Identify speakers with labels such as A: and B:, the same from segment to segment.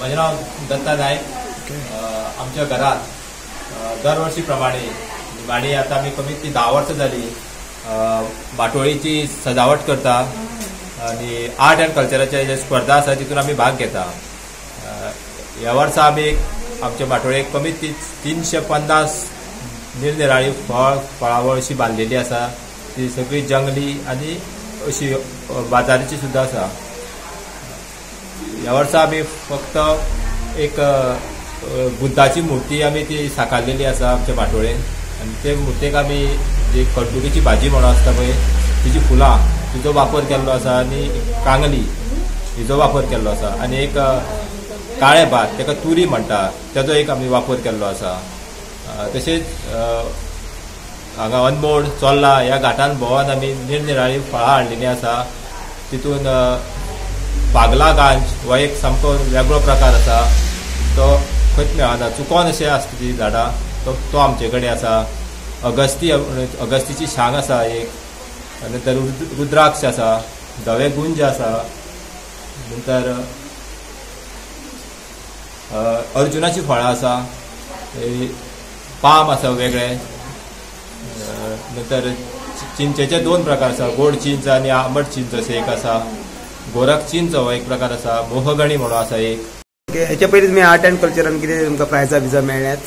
A: माझे नाव दत्ता नाईक. आमच्या घरात दरवर्षीप्रमाणे दिवाळी आता आम्ही कमीत 10 वर्ष झाली बाटोळीची सजावट करता आणि आर्ट अँड कल्चराचे जे स्पर्धा आसा तितून आम्ही भाग घेता. ह्या वर्सा आम्ही आमच्या बाटोळेक कमीत 350 निरनिराळी फळावळ अशी बांधलेली आसा. ती सगळी जंगली आणि अशी बाजारीची सुद्धा आसा. ह्या वर्सा आम्ही फक्त एक बुद्धाची मूर्ती आम्ही ती साकारलेली आसा आमच्या बाटोळेन आणि ते मूर्तेक आम्ही जी कटुकीची भाजी म्हणून आसता पळय तिची फुलां तिचो वापर केल्लो आसा आणि कांगली हिचो वापर केल्लो आसा आणि एक काळे भात ताका तुरी म्हणटा तेजो एक आमी वापर केल्लो आसा. तशेंच हांगा अनमोड चोल्ला ह्या घाटान भोंवन आमी निरनिराळी फळां हाडलेलीं आसा. तितून पागला गांज हो एक सामको वेगळो प्रकार आसा. तो खंयच मेळना, चुकोन अशें आसता ती झाडां, तो आमचे कडेन आसा. अगस्तीची शांग आसा एक, नंतर रुद्राक्ष आसा, धवे गुंज आसा, नंतर अर्जुनाची फळां आसा, पाम आसा वेगळे, नंतर चिंचेचे 2 प्रकार आसा, गोड चिंच आणि आंबट चिंच असे एक आसा. गोरख चिंच हो एक प्रकार आसा. मोहगणी म्हणून आसा एक.
B: हेच्या पयलीं तुमी आर्ट अँड कल्चरान कितें तुमकां प्रायजां बिजा मेळ्ळ्यात?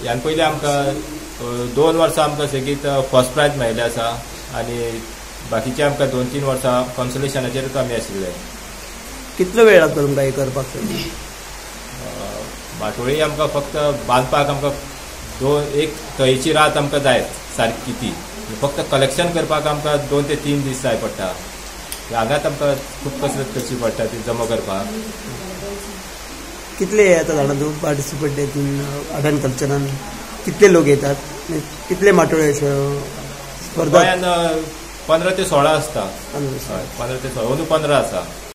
A: ह्यान पयलीं आमकां 2 वर्सां आमकां सेगीत फर्स्ट प्रायज मेळिल्लें आसा आनी बाकीचे आमकां 2-3 वर्सां कॉन्सोलेशनाचेरूच आमी आशिल्ले.
B: कितलो वेळ लागता तुमकां हे करपाक?
A: बाटोळी आमकां फक्त बांदपाक आमकां एक तयेची रात आमकां जाय सारकी ती. फक्त कलेक्शन करपाक आमकां 2 ते 3 दीस जाय पडटा. हांगाच आमकां खूब कसरत करची पडटा ती जमा करपाक.
B: कितले येतात जाणा तूं पार्टिसिपेट आर्ट अँड कल्चरान? कितले लोक येतात? कितले माटोळे स्पर्धा?
A: गोंयान 15 ते 16 आसता. 15 ते 16 अंदू 15 आसा.